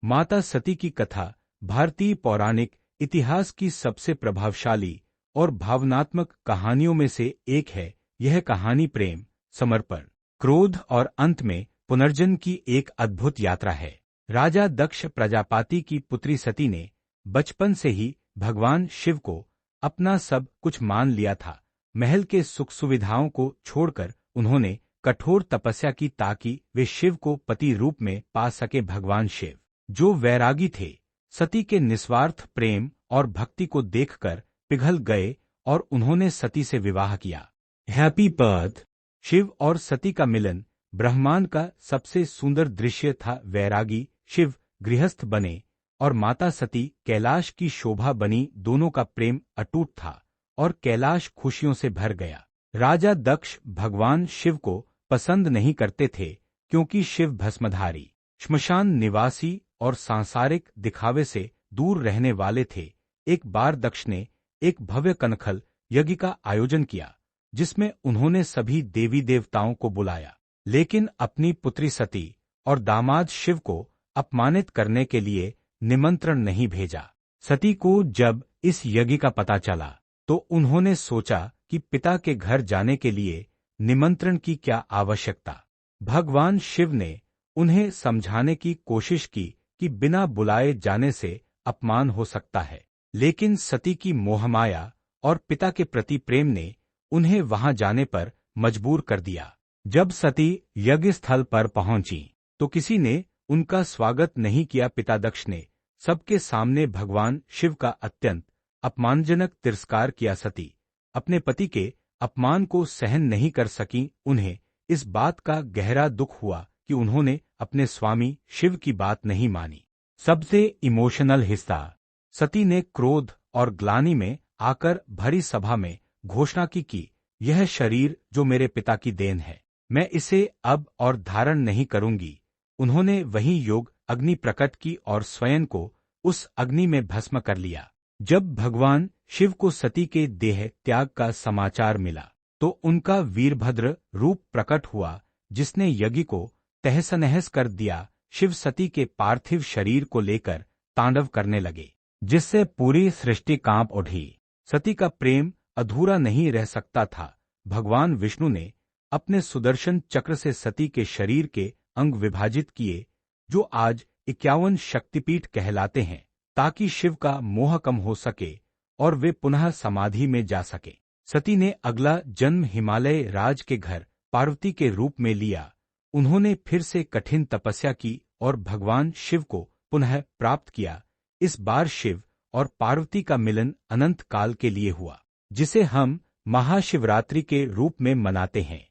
माता सती की कथा भारतीय पौराणिक इतिहास की सबसे प्रभावशाली और भावनात्मक कहानियों में से एक है। यह कहानी प्रेम, समर्पण, क्रोध और अंत में पुनर्जन्म की एक अद्भुत यात्रा है। राजा दक्ष प्रजापति की पुत्री सती ने बचपन से ही भगवान शिव को अपना सब कुछ मान लिया था। महल के सुख सुविधाओं को छोड़कर उन्होंने कठोर तपस्या की ताकि वे शिव को पति रूप में पा सके। भगवान शिव, जो वैरागी थे, सती के निस्वार्थ प्रेम और भक्ति को देखकर पिघल गए और उन्होंने सती से विवाह किया। Happy birth. शिव और सती का मिलन ब्रह्मांड का सबसे सुंदर दृश्य था। वैरागी शिव गृहस्थ बने और माता सती कैलाश की शोभा बनी। दोनों का प्रेम अटूट था और कैलाश खुशियों से भर गया। राजा दक्ष भगवान शिव को पसंद नहीं करते थे क्योंकि शिव भस्मधारी, श्मशान निवासी और सांसारिक दिखावे से दूर रहने वाले थे। एक बार दक्ष ने एक भव्य कनखल यज्ञ का आयोजन किया जिसमें उन्होंने सभी देवी देवताओं को बुलाया, लेकिन अपनी पुत्री सती और दामाद शिव को अपमानित करने के लिए निमंत्रण नहीं भेजा। सती को जब इस यज्ञ का पता चला तो उन्होंने सोचा कि पिता के घर जाने के लिए निमंत्रण की क्या आवश्यकता। भगवान शिव ने उन्हें समझाने की कोशिश की कि बिना बुलाए जाने से अपमान हो सकता है, लेकिन सती की मोहमाया और पिता के प्रति प्रेम ने उन्हें वहां जाने पर मजबूर कर दिया। जब सती यज्ञ स्थल पर पहुंची तो किसी ने उनका स्वागत नहीं किया। पिता दक्ष ने सबके सामने भगवान शिव का अत्यंत अपमानजनक तिरस्कार किया। सती अपने पति के अपमान को सहन नहीं कर सकी। उन्हें इस बात का गहरा दुख हुआ कि उन्होंने अपने स्वामी शिव की बात नहीं मानी। सबसे इमोशनल हिस्सा, सती ने क्रोध और ग्लानि में आकर भरी सभा में घोषणा की कि यह शरीर जो मेरे पिता की देन है, मैं इसे अब और धारण नहीं करूंगी। उन्होंने वही योग अग्नि प्रकट की और स्वयं को उस अग्नि में भस्म कर लिया। जब भगवान शिव को सती के देह त्याग का समाचार मिला तो उनका वीरभद्र रूप प्रकट हुआ जिसने यज्ञ को तहस नहस कर दिया। शिव सती के पार्थिव शरीर को लेकर तांडव करने लगे जिससे पूरी सृष्टि कांप उठी। सती का प्रेम अधूरा नहीं रह सकता था। भगवान विष्णु ने अपने सुदर्शन चक्र से सती के शरीर के अंग विभाजित किए जो आज 51 शक्तिपीठ कहलाते हैं, ताकि शिव का मोह कम हो सके और वे पुनः समाधि में जा सके। सती ने अगला जन्म हिमालय राज के घर पार्वती के रूप में लिया। उन्होंने फिर से कठिन तपस्या की और भगवान शिव को पुनः प्राप्त किया। इस बार शिव और पार्वती का मिलन अनंत काल के लिए हुआ, जिसे हम महाशिवरात्रि के रूप में मनाते हैं।